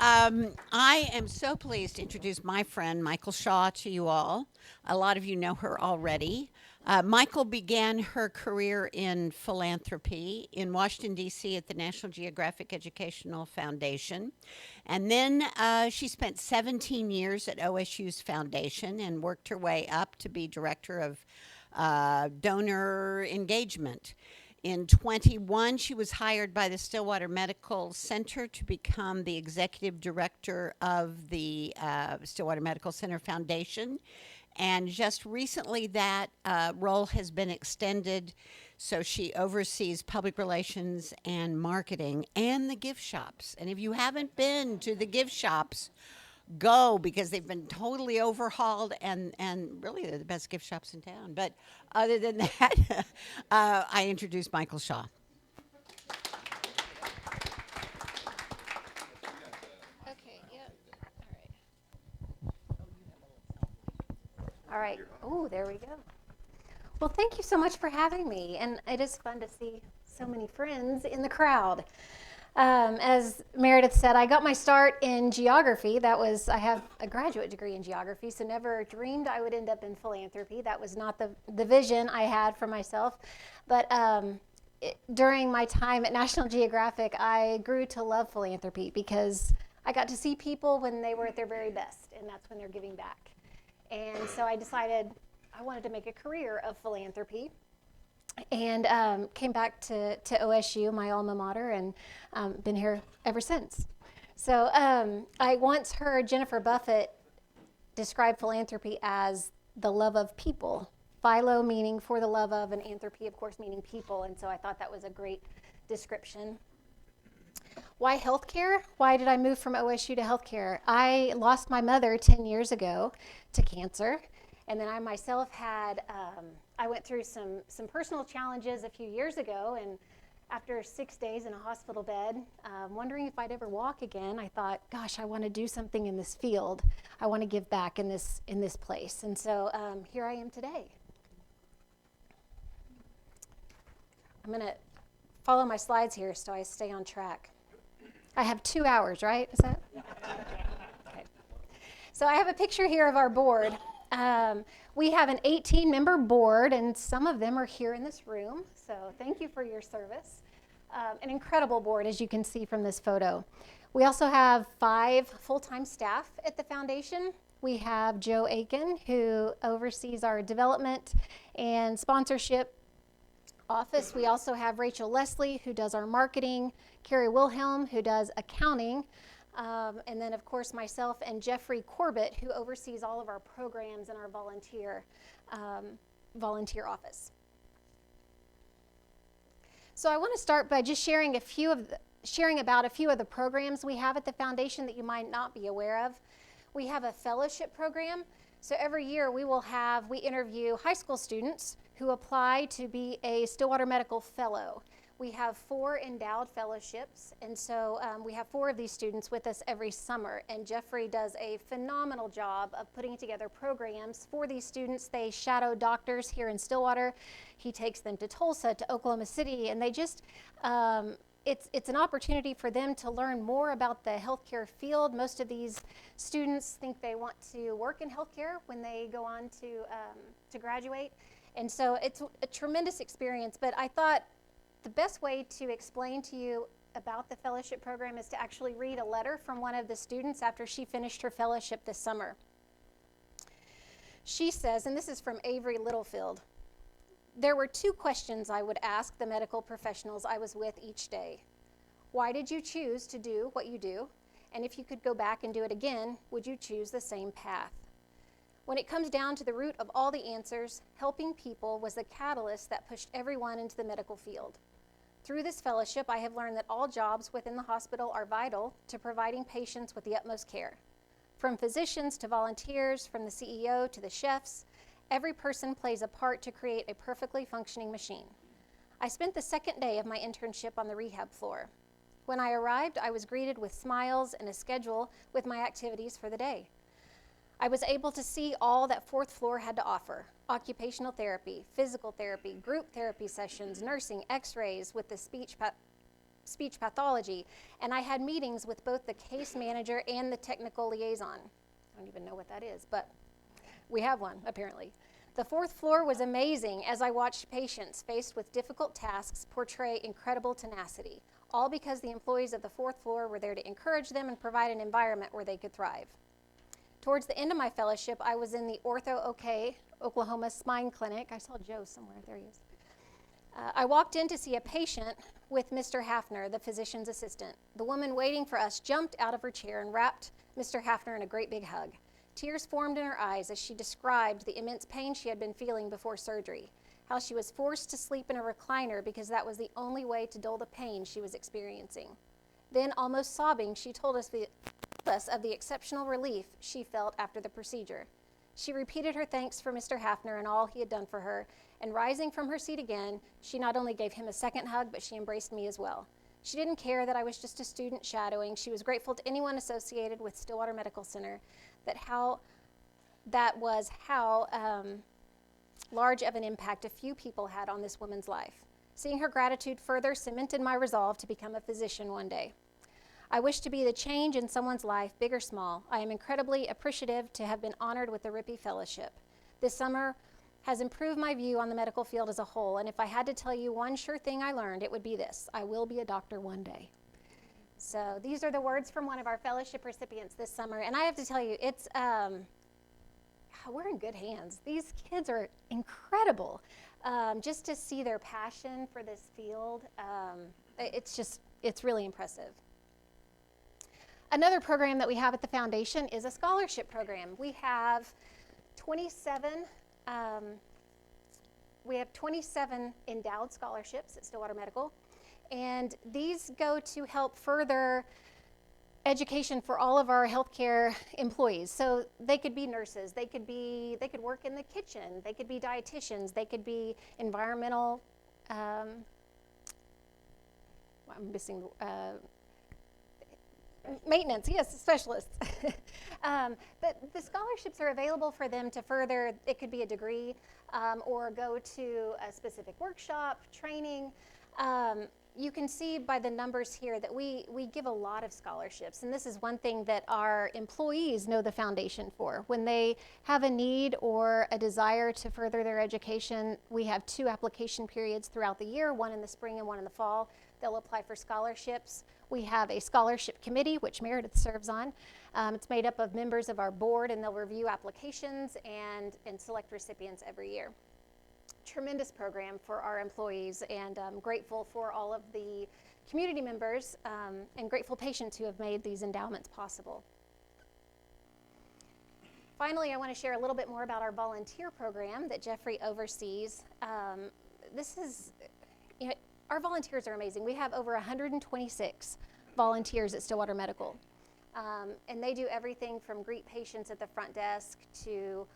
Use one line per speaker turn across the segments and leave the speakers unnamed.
I am so pleased to introduce my friend Michael Shaw to you all. A lot of you know her already. Michael began her career in philanthropy in Washington, D.C. at the National Geographic Educational Foundation. And then she spent 17 years at OSU's foundation and worked her way up to be director of donor engagement. In 21, she was hired by the Stillwater Medical Center to become the executive director of the Stillwater Medical Center Foundation. And just recently, that role has been extended. So she oversees public relations and marketing and the gift shops. And if you haven't been to the gift shops, go because they've been totally overhauled and really they're the best gift shops in town. But other than that, I introduced Michael Shaw.
Okay, yeah. All right. Oh, there we go. Well, thank you so much for having me. And it is fun to see so many friends in the crowd. As Meredith said, I got my start in geography. I have a graduate degree in geography, so never dreamed I would end up in philanthropy. That was not the vision I had for myself. But during my time at National Geographic, I grew to love philanthropy because I got to see people when they were at their very best, and that's when they're giving back. And so I decided I wanted to make a career of philanthropy and came back to OSU, my alma mater, and been here ever since. So I once heard Jennifer Buffett describe philanthropy as the love of people. Philo meaning for the love of, and anthropy, of course, meaning people. And so I thought that was a great description. Why healthcare? Why did I move from OSU to healthcare? I lost my mother 10 years ago to cancer. And then I myself I went through some personal challenges a few years ago. And after 6 days in a hospital bed, wondering if I'd ever walk again, I thought, gosh, I want to do something in this field. I want to give back in this place. And so here I am today. I'm going to follow my slides here so I stay on track. I have 2 hours, right? Is that? Okay. So I have a picture here of our board. We have an 18-member board, and some of them are here in this room. So thank you for your service. An incredible board, as you can see from this photo. We also have 5 full-time staff at the foundation. We have Joe Aiken, who oversees our development and sponsorship office. We also have Rachel Leslie, who does our marketing, Carrie Wilhelm, who does accounting, and then, of course, myself and Jeffrey Corbett, who oversees all of our programs and our volunteer office. So I want to start by just sharing about a few of the programs we have at the foundation that you might not be aware of. We have a fellowship program. So every year we interview high school students who apply to be a Stillwater Medical Fellow. We have 4 endowed fellowships, and so we have 4 of these students with us every summer, and Jeffrey does a phenomenal job of putting together programs for these students. They shadow doctors here in Stillwater. He takes them to Tulsa, to Oklahoma City, and they just, it's an opportunity for them to learn more about the healthcare field. Most of these students think they want to work in healthcare when they go on to graduate, and so it's a tremendous experience, but I thought the best way to explain to you about the fellowship program is to actually read a letter from one of the students after she finished her fellowship this summer. She says, and this is from Avery Littlefield, "There were 2 questions I would ask the medical professionals I was with each day. Why did you choose to do what you do? And if you could go back and do it again, would you choose the same path? When it comes down to the root of all the answers, helping people was the catalyst that pushed everyone into the medical field. Through this fellowship, I have learned that all jobs within the hospital are vital to providing patients with the utmost care. From physicians to volunteers, from the CEO to the chefs, every person plays a part to create a perfectly functioning machine. I spent the second day of my internship on the rehab floor. When I arrived, I was greeted with smiles and a schedule with my activities for the day. I was able to see all that 4th floor had to offer: occupational therapy, physical therapy, group therapy sessions, nursing, x-rays with the speech speech pathology, and I had meetings with both the case manager and the technical liaison. I don't even know what that is, but we have one, apparently. The fourth floor was amazing as I watched patients faced with difficult tasks portray incredible tenacity, all because the employees of the fourth floor were there to encourage them and provide an environment where they could thrive. Towards the end of my fellowship, I was in the Ortho OK, Oklahoma Spine Clinic. I saw Joe somewhere. There he is. I walked in to see a patient with Mr. Hafner, the physician's assistant. The woman waiting for us jumped out of her chair and wrapped Mr. Hafner in a great big hug. Tears formed in her eyes as she described the immense pain she had been feeling before surgery, how she was forced to sleep in a recliner because that was the only way to dull the pain she was experiencing. Then, almost sobbing, she told us of the exceptional relief she felt after the procedure. She repeated her thanks for Mr. Hafner and all he had done for her, and rising from her seat again, she not only gave him a second hug, but she embraced me as well. She didn't care that I was just a student shadowing. She was grateful to anyone associated with Stillwater Medical Center, that was how large of an impact a few people had on this woman's life. Seeing her gratitude further cemented my resolve to become a physician one day. I wish to be the change in someone's life, big or small. I am incredibly appreciative to have been honored with the Rippey Fellowship. This summer has improved my view on the medical field as a whole, and if I had to tell you one sure thing I learned, it would be this: I will be a doctor one day. So these are the words from one of our fellowship recipients this summer, and I have to tell you, it's we're in good hands. These kids are incredible. Just to see their passion for this field, it's really impressive. Another program that we have at the foundation is a scholarship program. We have 27 endowed scholarships at Stillwater Medical, and these go to help further education for all of our healthcare employees. So they could be nurses, they could work in the kitchen, they could be dietitians, they could be environmental, maintenance, yes, specialists. But the scholarships are available for them to further, it could be a degree or go to a specific workshop, training. You can see by the numbers here that we give a lot of scholarships, and this is one thing that our employees know the foundation for. When they have a need or a desire to further their education, we have 2 application periods throughout the year, one in the spring and one in the fall. They'll apply for scholarships. We have a scholarship committee, which Meredith serves on. It's made up of members of our board, and they'll review applications and select recipients every year. Tremendous program for our employees, and I'm grateful for all of the community members and grateful patients who have made these endowments possible. Finally, I want to share a little bit more about our volunteer program that Jeffrey oversees. Our volunteers are amazing. We have over 126 volunteers at Stillwater Medical, and they do everything from greet patients at the front desk to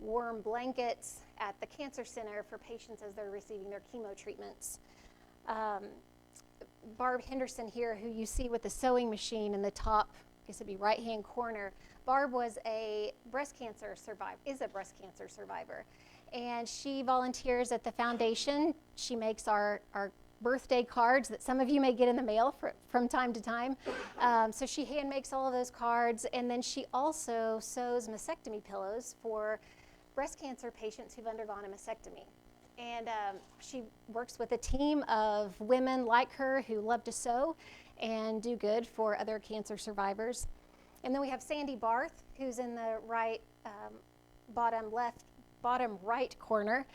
warm blankets at the cancer center for patients as they're receiving their chemo treatments. Barb Henderson here, who you see with the sewing machine in the top, I guess it'd be right-hand corner. Barb was a breast cancer survivor, is a breast cancer survivor, and she volunteers at the foundation. She makes our birthday cards that some of you may get in the mail from time to time. So she hand makes all of those cards, and then she also sews mastectomy pillows for breast cancer patients who've undergone a mastectomy. And she works with a team of women like her who love to sew and do good for other cancer survivors. And then we have Sandy Barth, who's in the bottom right corner.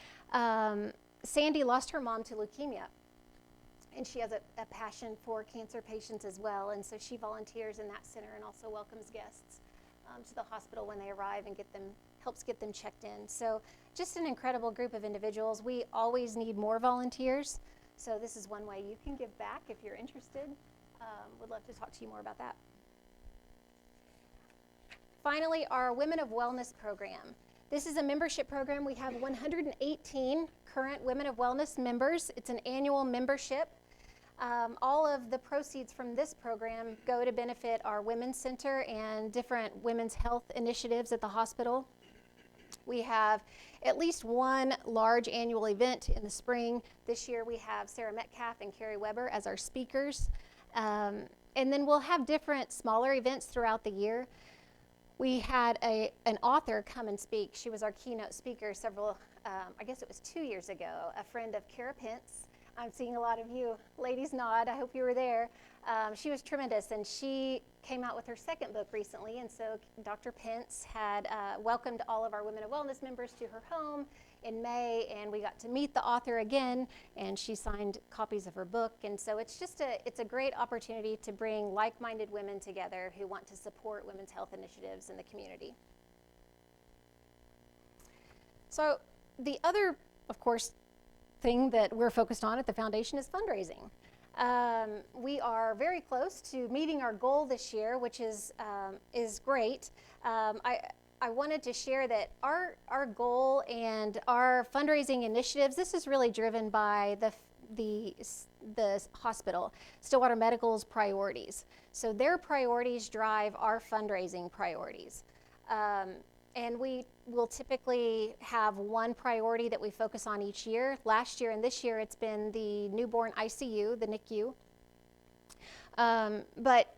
Sandy lost her mom to leukemia, and she has a passion for cancer patients as well, and so she volunteers in that center and also welcomes guests to the hospital when they arrive and helps get them checked in. So just an incredible group of individuals. We always need more volunteers, so this is one way you can give back if you're interested. Would love to talk to you more about that. Finally, our Women of Wellness program. This is a membership program. We have 118 current Women of Wellness members. It's an annual membership. All of the proceeds from this program go to benefit our Women's Center and different women's health initiatives at the hospital. We have at least one large annual event in the spring. This year we have Sarah Metcalf and Carrie Weber as our speakers. And then we'll have different smaller events throughout the year. We had an author come and speak. She was our keynote speaker I guess it was 2 years ago, a friend of Kara Pence. I'm seeing a lot of you ladies nod. I hope you were there. She was tremendous, and she came out with her second book recently, and so Dr. Pence had welcomed all of our Women of Wellness members to her home in May, and we got to meet the author again, and she signed copies of her book. And so it's a great opportunity to bring like-minded women together who want to support women's health initiatives in the community. So the other, of course, thing that we're focused on at the foundation is fundraising. We are very close to meeting our goal this year, which is great. I wanted to share that our goal and our fundraising initiatives, this is really driven by the hospital, Stillwater Medical's priorities. So their priorities drive our fundraising priorities. And we will typically have one priority that we focus on each year. Last year and this year, it's been the newborn ICU, the NICU. But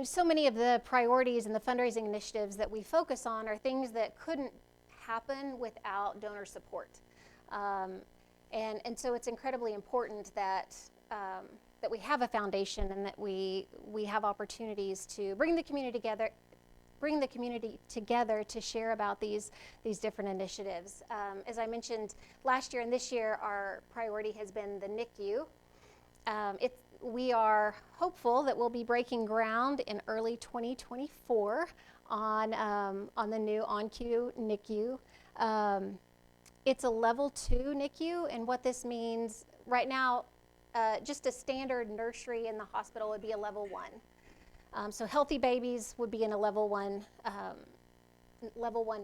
so many of the priorities and the fundraising initiatives that we focus on are things that couldn't happen without donor support. And so it's incredibly important that we have a foundation and that we have opportunities to bring the community together to share about these different initiatives. As I mentioned, last year and this year, our priority has been the NICU. We are hopeful that we'll be breaking ground in early 2024 on the new OnQ NICU. It's a level 2 NICU, and what this means right now, just a standard nursery in the hospital would be a level 1. So healthy babies would be in a level 1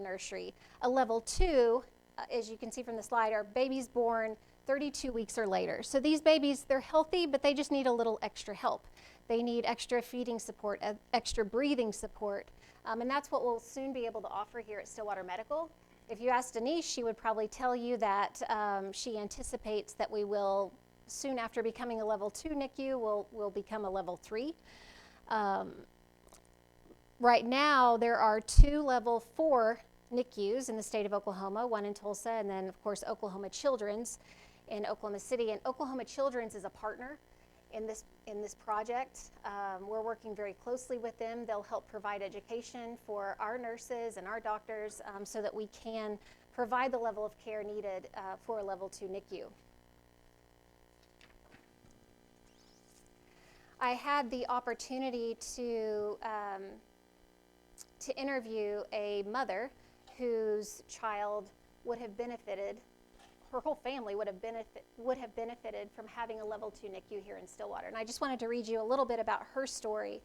nursery. A level 2, as you can see from the slide, are babies born 32 weeks or later. So these babies, they're healthy, but they just need a little extra help. They need extra feeding support, extra breathing support, and that's what we'll soon be able to offer here at Stillwater Medical. If you ask Denise, she would probably tell you that she anticipates that we will, soon after becoming a level 2 NICU, will become a level 3. Right now, there are 2 level 4 NICUs in the state of Oklahoma, one in Tulsa, and then, of course, Oklahoma Children's in Oklahoma City. And Oklahoma Children's is a partner in this project. We're working very closely with them. They'll help provide education for our nurses and our doctors so that we can provide the level of care needed for a level 2 NICU. I had the opportunity to interview a mother whose child would have benefited, her whole family would have benefited from having a level 2 NICU here in Stillwater. And I just wanted to read you a little bit about her story.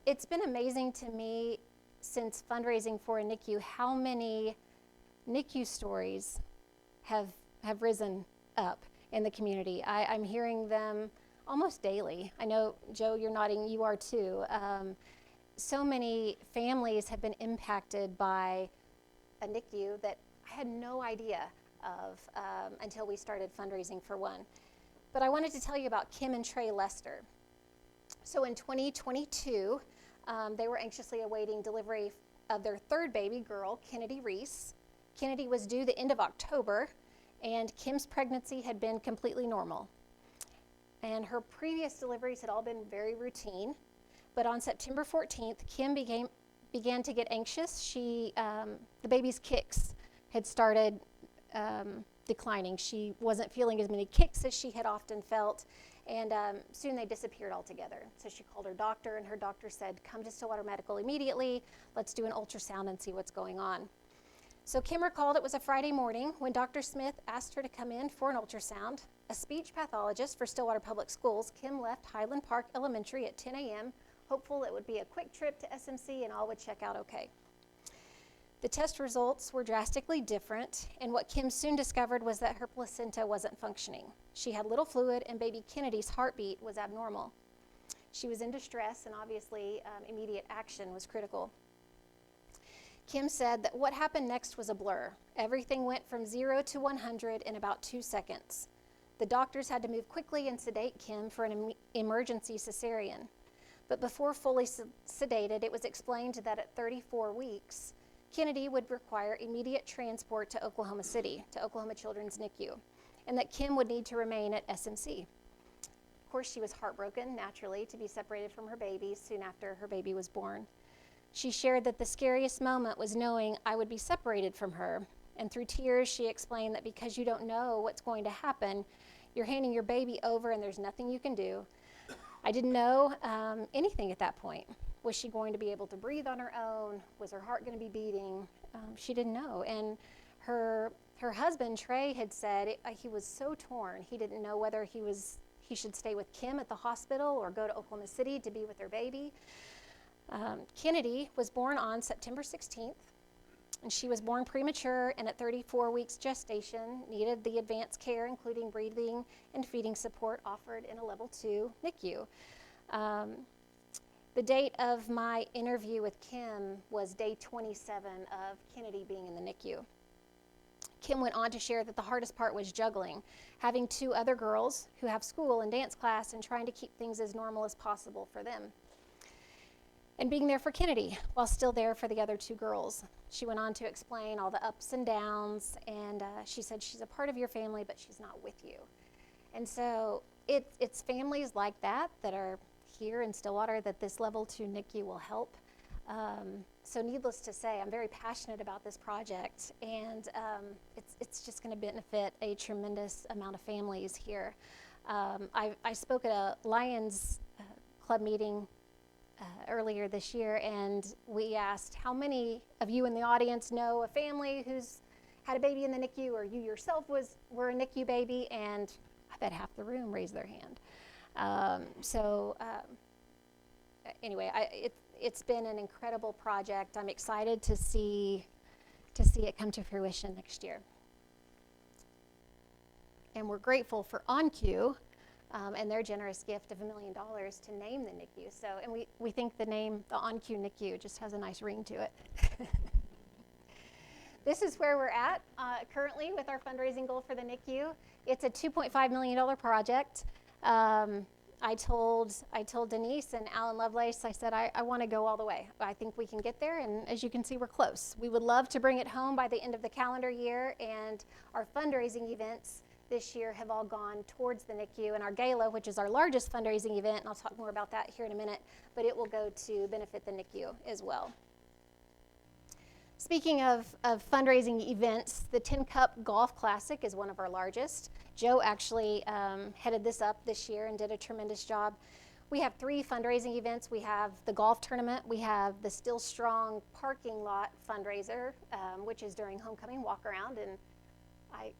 It's been amazing to me since fundraising for a NICU how many NICU stories have risen up in the community. I'm hearing them almost daily. I know, Joe, you're nodding, you are too. So many families have been impacted by a NICU that I had no idea of until we started fundraising for one. But I wanted to tell you about Kim and Trey Lester. So in 2022, they were anxiously awaiting delivery of their third baby girl, Kennedy Reese. Kennedy was due the end of October, and Kim's pregnancy had been completely normal. And her previous deliveries had all been very routine. But on September 14th, Kim began to get anxious. The baby's kicks had started declining. She wasn't feeling as many kicks as she had often felt, and soon they disappeared altogether. So she called her doctor, and her doctor said, "Come to Stillwater Medical immediately. Let's do an ultrasound and see what's going on." So Kim recalled it was a Friday morning when Dr. Smith asked her to come in for an ultrasound. A speech pathologist for Stillwater Public Schools, Kim left Highland Park Elementary at 10 a.m., hopeful it would be a quick trip to SMC and all would check out okay. The test results were drastically different, and what Kim soon discovered was that her placenta wasn't functioning. She had little fluid, and baby Kennedy's heartbeat was abnormal. She was in distress, and obviously immediate action was critical. Kim said that what happened next was a blur. Everything went from 0 to 100 in about 2 seconds. The doctors had to move quickly and sedate Kim for an emergency cesarean. But before fully sedated, it was explained that at 34 weeks, Kennedy would require immediate transport to Oklahoma City, to Oklahoma Children's NICU, and that Kim would need to remain at SMC. Of course, she was heartbroken, naturally, to be separated from her baby soon after her baby was born. She shared that the scariest moment was knowing I would be separated from her, and through tears, she explained that because you don't know what's going to happen, you're handing your baby over and there's nothing you can do. I didn't know anything at that point. Was she going to be able to breathe on her own? Was her heart going to be beating? She didn't know. And her husband, Trey, had said he was so torn. He didn't know whether he should stay with Kim at the hospital or go to Oklahoma City to be with their baby. Kennedy was born on September 16th, and she was born premature and at 34 weeks gestation needed the advanced care, including breathing and feeding support offered in a level 2 NICU. The date of my interview with Kim was day 27 of Kennedy being in the NICU. Kim went on to share that the hardest part was juggling, having 2 other girls who have school and dance class and trying to keep things as normal as possible for them. And being there for Kennedy while still there for the other 2 girls. She went on to explain all the ups and downs, and she said she's a part of your family, but she's not with you. And so it's families like that are here in Stillwater that this level 2 NICU will help. So needless to say, I'm very passionate about this project, and it's just going to benefit a tremendous amount of families here. I spoke at a Lions Club meeting earlier this year, and we asked how many of you in the audience know a family who's had a baby in the NICU, or you yourself were a NICU baby, and I bet half the room raised their hand. Anyway, it's been an incredible project. I'm excited to see it come to fruition next year. And we're grateful for OnQ and their generous gift of $1 million to name the NICU. So, and we think the name, the OnQ NICU, just has a nice ring to it. This is where we're at currently with our fundraising goal for the NICU. It's a $2.5 million project. I told Denise and Alan Lovelace, I said, I want to go all the way. I think we can get there, and as you can see, we're close. We would love to bring it home by the end of the calendar year, and our fundraising events this year have all gone towards the NICU, and our gala, which is our largest fundraising event, and I'll talk more about that here in a minute, but it will go to benefit the NICU as well. Speaking of fundraising events, the Tin Cup Golf Classic is one of our largest. Joe actually headed this up this year and did a tremendous job. We have 3 fundraising events. We have the golf tournament, we have the Still Strong parking lot fundraiser, which is during homecoming walk around, and it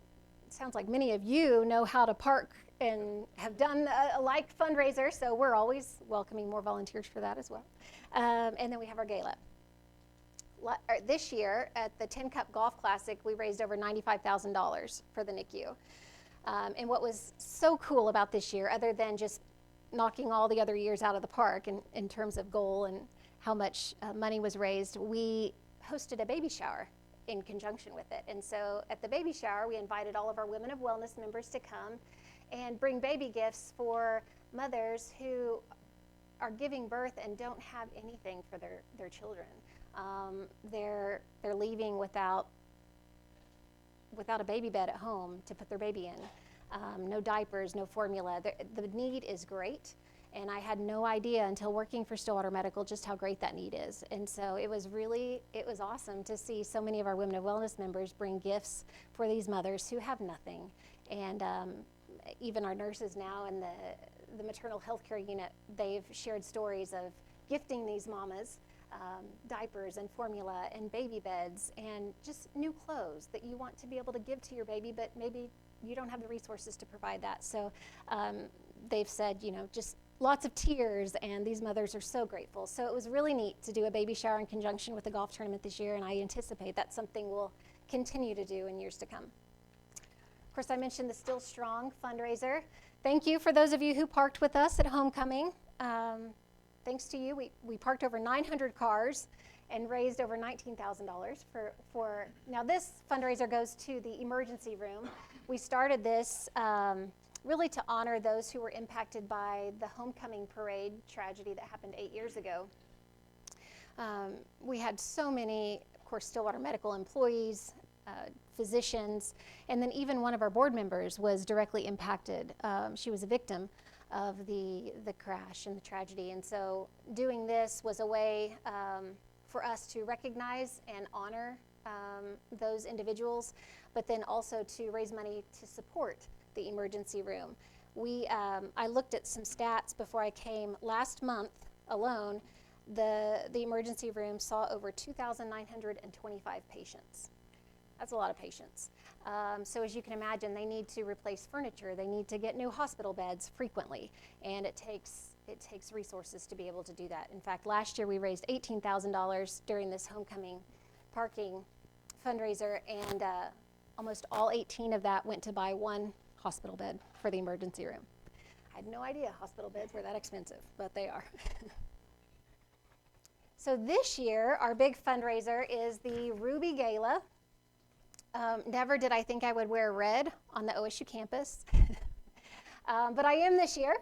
sounds like many of you know how to park and have done a like fundraiser, so we're always welcoming more volunteers for that as well. And then we have our gala. This year at the Tin Cup Golf Classic, we raised over $95,000 for the NICU. And what was so cool about this year, other than just knocking all the other years out of the park in terms of goal and how much money was raised, we hosted a baby shower in conjunction with it. And so at the baby shower, we invited all of our Women of Wellness members to come and bring baby gifts for mothers who are giving birth and don't have anything for their children. They're leaving without a baby bed at home to put their baby in. No diapers, no formula. The need is great, and I had no idea until working for Stillwater Medical just how great that need is. And so it was awesome to see so many of our Women of Wellness members bring gifts for these mothers who have nothing. And even our nurses now in the maternal health care unit, they've shared stories of gifting these mamas diapers and formula and baby beds and just new clothes that you want to be able to give to your baby, but maybe you don't have the resources to provide that. So they've said, just lots of tears, and these mothers are so grateful. So it was really neat to do a baby shower in conjunction with the golf tournament this year, and I anticipate that's something we'll continue to do in years to come. Of course, I mentioned the Still Strong fundraiser. Thank you for those of you who parked with us at homecoming. thanks to you, we parked over 900 cars and raised over $19,000 for, now this fundraiser goes to the emergency room. We started this really to honor those who were impacted by the homecoming parade tragedy that happened 8 years ago. We had so many, of course, Stillwater Medical employees, physicians, and then even one of our board members was directly impacted. She was a victim of the crash and the tragedy, and so doing this was a way for us to recognize and honor those individuals, but then also to raise money to support the emergency room. I looked at some stats before I came. Last month alone, the emergency room saw over 2,925 patients. That's a lot of patients. So as you can imagine, they need to replace furniture. They need to get new hospital beds frequently, and it takes resources to be able to do that. In fact, last year we raised $18,000 during this homecoming parking fundraiser, and almost all 18 of that went to buy one hospital bed for the emergency room. I had no idea hospital beds were that expensive, but they are. So this year, our big fundraiser is the Ruby Gala. Never did I think I would wear red on the OSU campus, but I am this year.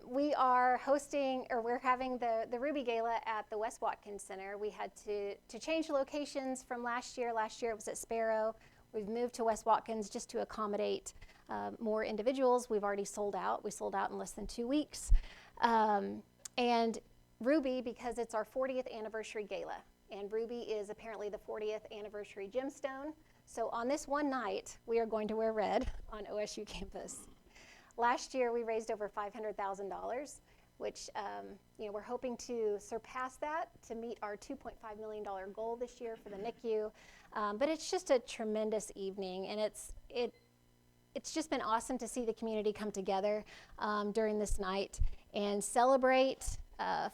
We are hosting, or we're having the Ruby Gala at the West Watkins Center. We had to change locations from last year. Last year it was at Sparrow. We've moved to West Watkins just to accommodate more individuals. We've already sold out. We sold out in less than 2 weeks. And Ruby, because it's our 40th anniversary gala, and Ruby is apparently the 40th anniversary gemstone. So on this one night, we are going to wear red on OSU campus. Last year, we raised over $500,000, which we're hoping to surpass that to meet our $2.5 million goal this year for the NICU. But it's just a tremendous evening, and it's just been awesome to see the community come together during this night and celebrate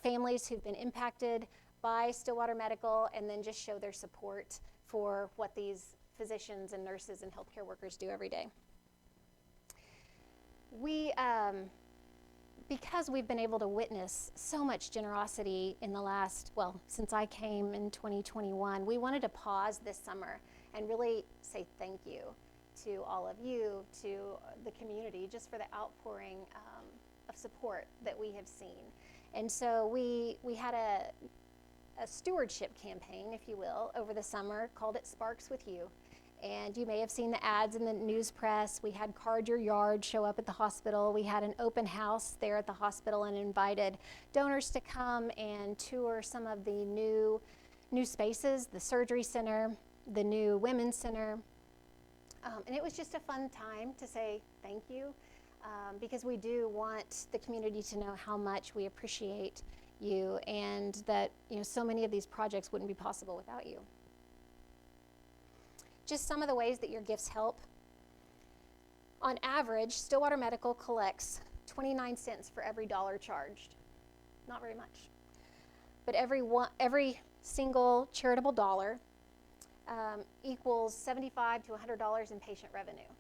families who've been impacted by Stillwater Medical, and then just show their support for what these physicians and nurses and healthcare workers do every day. Because we've been able to witness so much generosity in the last, since I came in 2021, we wanted to pause this summer and really say thank you to all of you, to the community, just for the outpouring of support that we have seen. And so we had a stewardship campaign, if you will, over the summer, called it Sparks With You. And you may have seen the ads in the news press. We had Card Your Yard show up at the hospital. We had an open house there at the hospital and invited donors to come and tour some of the new spaces, the surgery center, the new women's center. And it was just a fun time to say thank you, because we do want the community to know how much we appreciate you, and that so many of these projects wouldn't be possible without you. Just some of the ways that your gifts help. On average, Stillwater Medical collects 29 cents for every dollar charged. Not very much. But every single charitable dollar equals $75 to $100 in patient revenue.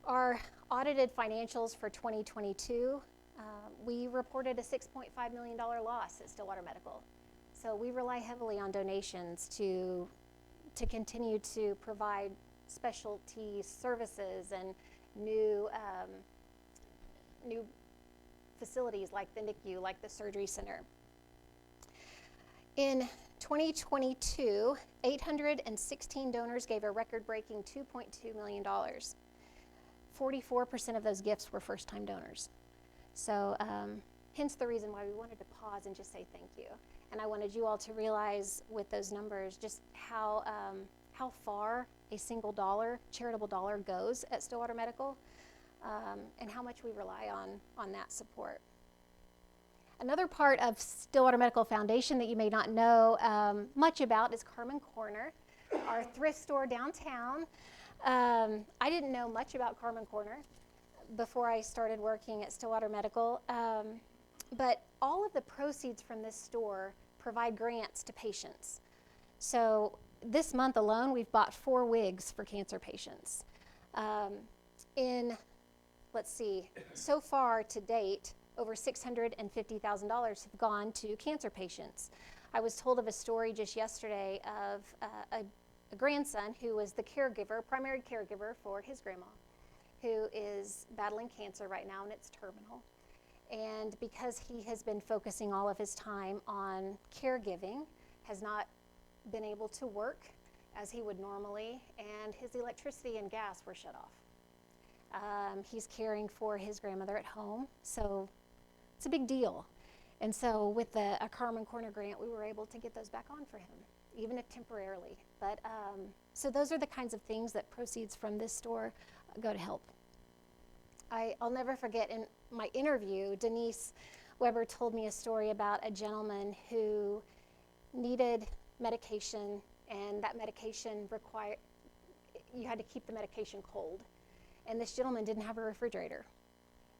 Our audited financials for 2022, we reported a $6.5 million loss at Stillwater Medical. So we rely heavily on donations to continue to provide specialty services and new facilities like the NICU, like the surgery center. In 2022, 816 donors gave a record-breaking $2.2 million. 44% of those gifts were first-time donors. So hence the reason why we wanted to pause and just say thank you. And I wanted you all to realize with those numbers just how far a single dollar, charitable dollar, goes at Stillwater Medical, and how much we rely on that support. Another part of Stillwater Medical Foundation that you may not know much about is Carmen Corner, our thrift store downtown. I didn't know much about Carmen Corner before I started working at Stillwater Medical, but all of the proceeds from this store provide grants to patients. So this month alone, we've bought 4 wigs for cancer patients. So far to date, over $650,000 have gone to cancer patients. I was told of a story just yesterday of a grandson who was the caregiver, primary caregiver for his grandma, who is battling cancer right now, and it's terminal. And because he has been focusing all of his time on caregiving, has not been able to work as he would normally, and his electricity and gas were shut off. He's caring for his grandmother at home, so it's a big deal. And so with a Carmen Corner grant, we were able to get those back on for him, even if temporarily. But so those are the kinds of things that proceeds from this store go to help. I'll never forget, in my interview, Denise Weber told me a story about a gentleman who needed medication, and that medication you had to keep the medication cold. And this gentleman didn't have a refrigerator.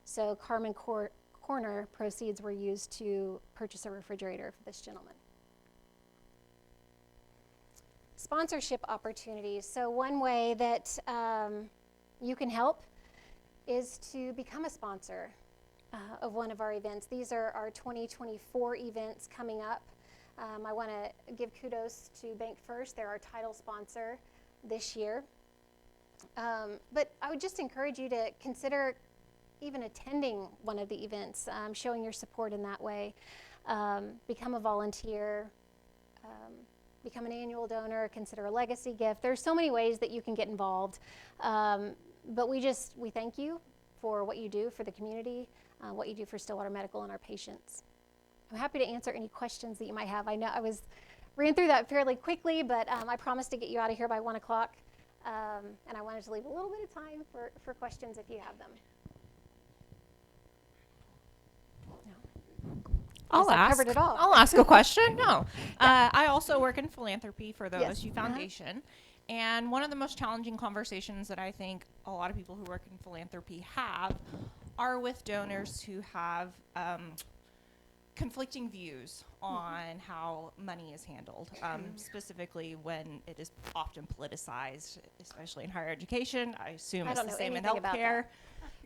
So Carmen Corner proceeds were used to purchase a refrigerator for this gentleman. Sponsorship opportunities. So one way that you can help is to become a sponsor of one of our events. These are our 2024 events coming up. I want to give kudos to Bank First. They're our title sponsor this year. But I would just encourage you to consider even attending one of the events, showing your support in that way. Become a volunteer, become an annual donor, consider a legacy gift. There's so many ways that you can get involved. But we thank you for what you do for the community, what you do for Stillwater Medical and our patients. I'm happy to answer any questions that you might have. I know I ran through that fairly quickly, but I promised to get you out of here by 1 o'clock. And I wanted to leave a little bit of time for questions if you have them.
I'll
I
ask.
covered it all.
I'll ask a question. No. I also work in philanthropy for the
Yes.
OSU Foundation. And one of the most challenging conversations that I think a lot of people who work in philanthropy have are with donors who have conflicting views on how money is handled, specifically when it is often politicized, especially in higher education. I assume
I
it's
don't
the
know
same in
anything about
healthcare.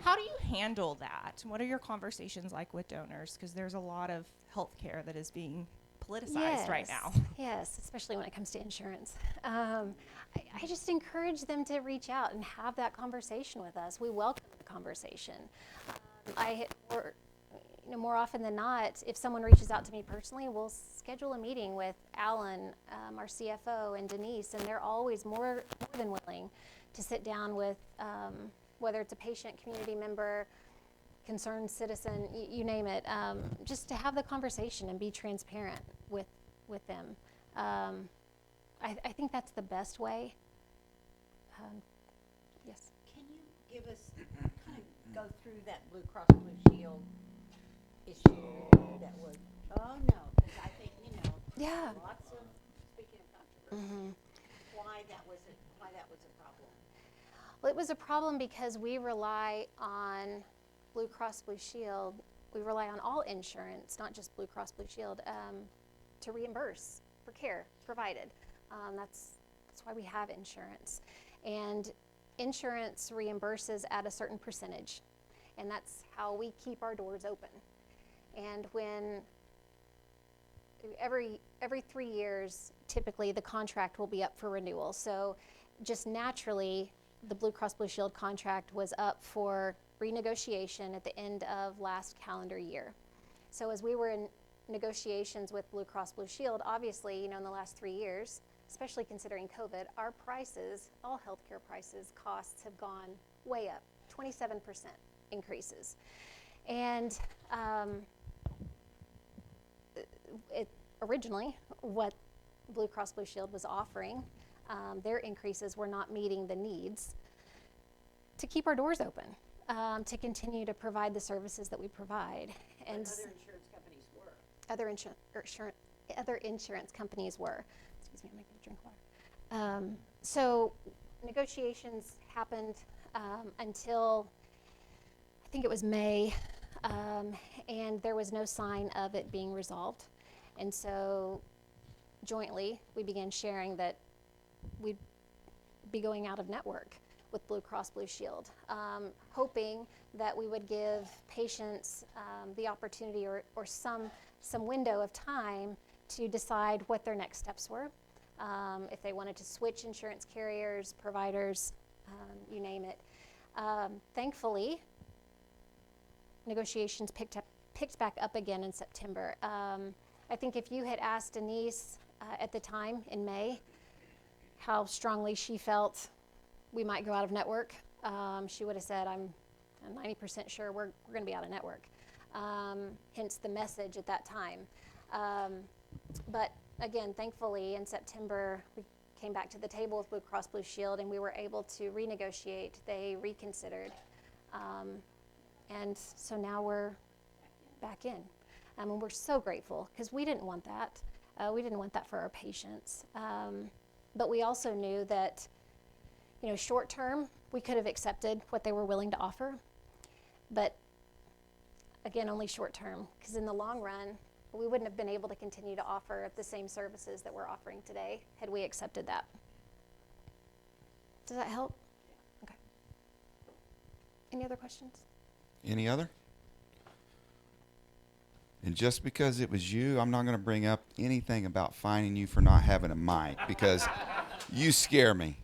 How do you handle that? What are your conversations like with donors? Because there's a lot of healthcare that is being politicized right now.
Yes, especially when it comes to insurance. I just encourage them to reach out and have that conversation with us. We welcome the conversation. More often than not, if someone reaches out to me personally, we'll schedule a meeting with Alan, our CFO, and Denise, and they're always more than willing to sit down with whether it's a patient, community member, concerned citizen, you name it, just to have the conversation and be transparent with them. I think that's the best way. Yes.
Can you give us, kind of go through that Blue Cross Blue Shield issue that was, oh no, because I think,
Yeah.
lots of, speaking of controversy, why that was a problem?
Well, it was a problem because we rely on Blue Cross Blue Shield. We rely on all insurance, not just Blue Cross Blue Shield, to reimburse for care provided. That's why we have insurance. And insurance reimburses at a certain percentage. And that's how we keep our doors open. And when every 3 years, typically the contract will be up for renewal. So just naturally, the Blue Cross Blue Shield contract was up for renegotiation at the end of last calendar year. So as we were in negotiations with Blue Cross Blue Shield, obviously, in the last 3 years, especially considering COVID, our prices, all healthcare prices, costs have gone way up, 27% increases. And originally, what Blue Cross Blue Shield was offering, their increases were not meeting the needs to keep our doors open, to continue to provide the services that we provide. And
Other insurance companies were.
Other insurance companies were. Excuse me, I'm making a drink of water. So negotiations happened until I think it was May, and there was no sign of it being resolved. And so jointly, we began sharing that we'd be going out of network with Blue Cross Blue Shield, hoping that we would give patients the opportunity or some window of time to decide what their next steps were. If they wanted to switch insurance carriers, providers, you name it. Thankfully, negotiations picked back up again in September. I think if you had asked Denise at the time in May how strongly she felt we might go out of network, she would have said, I'm 90% sure we're going to be out of network. Hence the message at that time. But again, thankfully, in September, we came back to the table with Blue Cross Blue Shield, and we were able to renegotiate. They reconsidered. And so now we're back in. And we're so grateful, because we didn't want that. We didn't want that for our patients. But we also knew that, short term, we could have accepted what they were willing to offer. But again, only short term, because in the long run, we wouldn't have been able to continue to offer the same services that we're offering today had we accepted that. Does that help? Okay. Any other questions?
Any other? And just because it was you, I'm not going to bring up anything about fining you for not having a mic, because you scare me.